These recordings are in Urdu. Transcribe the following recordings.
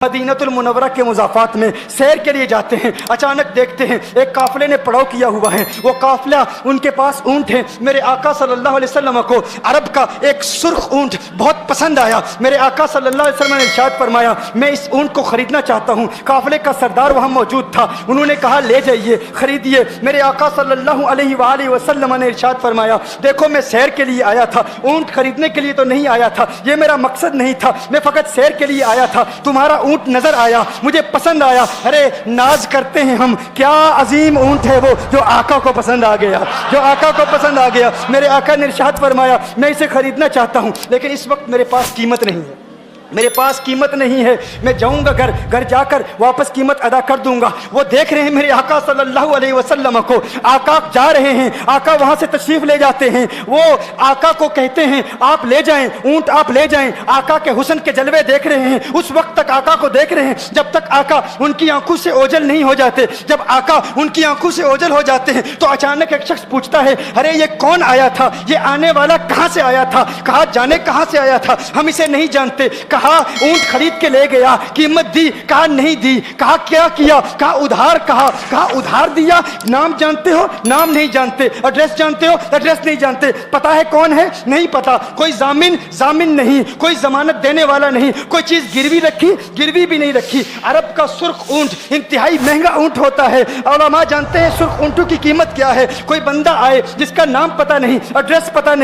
مدینۃ المنورہ کے مضافات میں سیر کے لیے جاتے ہیں، اچانک دیکھتے ہیں ایک قافلے نے پڑاؤ کیا ہوا ہے، وہ قافلہ ان کے پاس اونٹ ہے۔ میرے آقا صلی اللہ علیہ وسلم کو عرب کا ایک سرخ اونٹ بہت پسند آیا۔ میرے آقا صلی اللہ علیہ وسلم نے ارشاد فرمایا میں اس اونٹ کو خریدنا چاہتا ہوں۔ قافلے کا سردار وہاں موجود تھا، انہوں نے کہا لے جائیے، خریدیے۔ میرے آقا صلی اللہ علیہ وآلہ وسلم نے ارشاد فرمایا دیکھو میں سیر کے لیے آیا تھا، اونٹ خریدنے کے لیے تو نہیں آیا تھا، یہ میرا مقصد نہیں تھا، میں فقط سیر کے لیے آیا تھا۔ تمہارا اونٹ نظر آیا، مجھے پسند آیا۔ ارے ناز کرتے ہیں ہم، کیا عظیم اونٹ ہے وہ جو آقا کو پسند آ گیا، جو آقا کو پسند آ گیا۔ میرے آقا نے ارشاد فرمایا میں اسے خریدنا چاہتا ہوں لیکن اس وقت میرے پاس قیمت نہیں ہے، میرے پاس قیمت نہیں ہے، میں جاؤں گا گھر جا کر واپس قیمت ادا کر دوں گا۔ وہ دیکھ رہے ہیں میرے آقا صلی اللہ علیہ وسلم کو، آقا جا رہے ہیں، آقا وہاں سے تشریف لے جاتے ہیں۔ وہ آقا کو کہتے ہیں آپ لے جائیں اونٹ، آپ لے جائیں۔ آقا کے حسن کے جلوے دیکھ رہے ہیں، اس وقت تک آقا کو دیکھ رہے ہیں جب تک آقا ان کی آنکھوں سے اوجھل نہیں ہو جاتے۔ جب آقا ان کی آنکھوں سے اوجھل ہو جاتے ہیں تو اچانک ایک شخص پوچھتا ہے ارے یہ کون آیا تھا، یہ آنے والا کہاں سے آیا تھا؟ کہا جانے کہاں سے آیا تھا، ہم اسے نہیں جانتے۔ کہا اونٹ خرید کے لے گیا، قیمت دی، کہا نہیں دی۔ کہا کیا کیا، کہا ادھار، کہا ادھار دیا۔ نام جانتے ہو، نام نہیں جانتے۔ ایڈریس جانتے ہو، ایڈریس نہیں جانتے۔ پتا ہے کون ہے، نہیں پتا۔ کوئی ضامن نہیں، کوئی ضمانت دینے والا نہیں، کوئی چیز گروی رکھی، گروی بھی نہیں رکھی۔ عرب کا سرخ اونٹ انتہائی مہنگا اونٹ ہوتا ہے، علماء جانتے ہیں سرخ اونٹوں کی قیمت کیا ہے۔ کوئی بندہ آئے جس کا نام پتا نہیں، ایڈریس پتا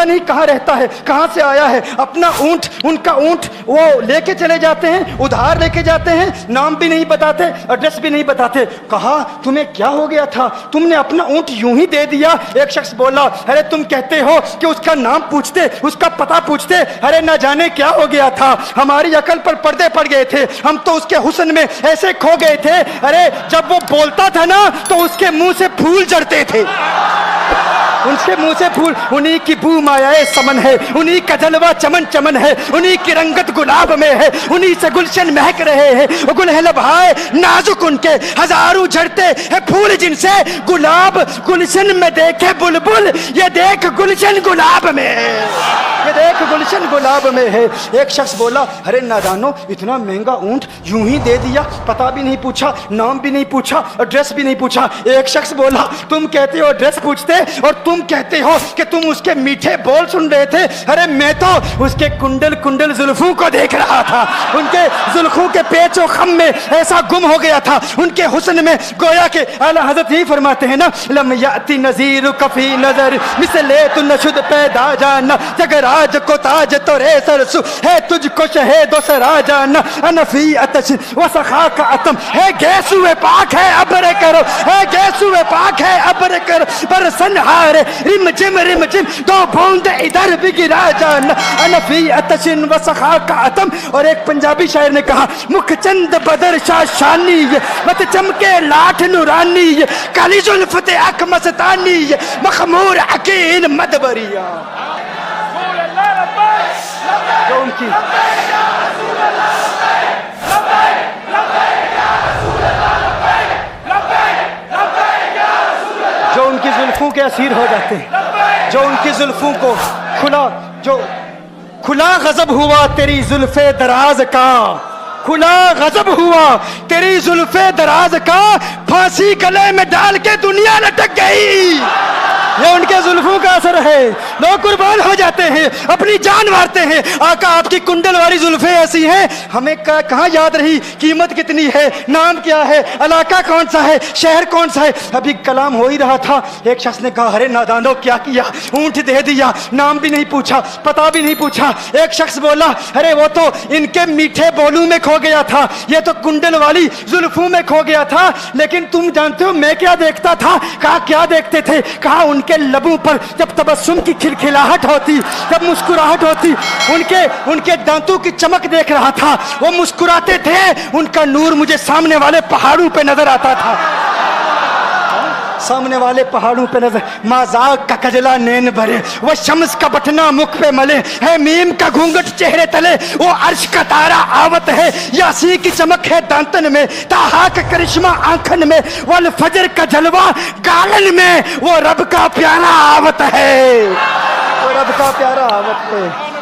نہیں کہاں رہتا ہے، کہاں سے آیا ہے، اپنا اونٹ، ان کا اونٹ وہ لے کے چلے جاتے ہیں، ادھار لے کے جاتے ہیں، نام بھی نہیں بتاتے، ایڈریس بھی نہیں بتاتے۔ کہا تمہیں کیا ہو گیا تھا، تم نے اپنا اونٹ یوں ہی دے دیا؟ ایک شخص بولا ارے تم کہتے ہو کہ اس کا نام پوچھتے، اس کا پتہ پوچھتے، ارے نہ جانے کیا ہو گیا تھا، ہماری عقل پر پردے پڑ گئے تھے، ہم تو اس کے حسن میں ایسے کھو گئے تھے۔ ارے جب وہ بولتا تھا نا تو اس کے منہ سے پھول جھڑتے تھے، ان کے منہ سے پھول۔ انہی کی بو مایائے سمن ہے، انہی کا جلوہ چمن چمن ہے، انہی کی رنگت گلاب میں ہے، انہی سے گلشن مہک رہے ہیں۔ وہ گل ہے لبھائے نازک ان کے، ہزاروں جھڑتے ہیں پھول جن سے گلاب گلشن میں دیکھے بلبل، یہ دیکھ گلشن گلاب میں ہے، یہ دیکھ گلشن گلاب میں ہے۔ ایک شخص بولا ارے نادانو اتنا مہنگا اونٹ یوں ہی دے دیا، پتہ بھی نہیں پوچھا، نام بھی نہیں پوچھا، ایڈریس بھی نہیں پوچھا۔ ایک شخص بولا تم کہتے ہو ایڈریس پوچھتے اور تم کہتے ہو کہ تم اس کے میٹھے بول سن رہے تھے، ارے میں تو اس کے کنڈل زلفوں کو دیکھ رہا تھا، ان کے زلفوں کے پیچ و خم میں ایسا گم ہو گیا تھا، ان کے حسن میں گویا کہ اعلیٰ حضرت ہی فرماتے ہیں نا لم یاتی نذیر کفی نظر مثلے تو نشد پیدا جانا، جگر آج کو تاج تو رے سرسو ہے تجھ کو شہید و سرا جانا، انفی اتش و سخا کا اتم ہے گیسو پاک ہے ابر کرو، ہے گیسو پاک ہے ابر کرو، پر سنہارے رم جم دو بوند ادھر بھی گرا جانا، انفی اتشن و سخا کا اتم۔ اور ایک پنجابی شاعر نے کہا مکھ چند بدر شاہ شانی، مت چمکے لاٹھ نورانی، کالی زلفت اک مستانی، مخمور عقیل مدبریا۔ جو ان کی جو ان کی زلفوں کے اسیر ہو جاتے ہیں، جو ان کی زلفوں کو کھلا غضب ہوا تیری زلف دراز کا، کھلا غضب ہوا تیری زلف دراز کا، پھانسی گلے میں ڈال کے دنیا لٹک گئی۔ یہ ان کے زلفوں کا اثر ہے، لوگ قربان ہو جاتے ہیں، اپنی جان مارتے ہیں۔ آقا آپ کی کنڈل والی زلفیں ایسی ہیں، ہمیں کہاں یاد رہی قیمت کتنی ہے، نام کیا ہے، علاقہ کون سا ہے، شہر کون سا ہے۔ ابھی کلام ہو ہی رہا تھا، ایک شخص نے کہا ارے نادانو کیا کیا، اونٹ دے دیا، نام بھی نہیں پوچھا، پتہ بھی نہیں پوچھا۔ ایک شخص بولا ارے وہ تو ان کے میٹھے بولوں میں کھو گیا تھا، یہ تو کنڈل والی زلفوں میں کھو گیا تھا، لیکن تم جانتے ہو میں کیا دیکھتا تھا؟ کہا کیا دیکھتے تھے؟ کہا ان کے لبوں پر جب تبسم کی کھلکھلاہٹ ہوتی، جب مسکراہٹ ہوتی، ان کے دانتوں کی چمک دیکھ رہا تھا، وہ مسکراتے تھے، ان کا نور مجھے سامنے والے پہاڑوں پہ نظر آتا تھا، سامنے والے پہاڑوں پہ نظر۔ مازاق کا کجلا نین بھرے، وہ شمس کا بٹنا مکھ پہ ملے، ہے میم کا گھونگٹ چہرے تلے، وہ عرش کا تارا آوت ہے، یاسی کی چمک ہے دانتن میں، تاہا کا کرشمہ آنکھن میں، والفجر کا جلوہ گالن میں، وہ رب کا پیارا آوت ہے، وہ رب کا پیارا آوت ہے۔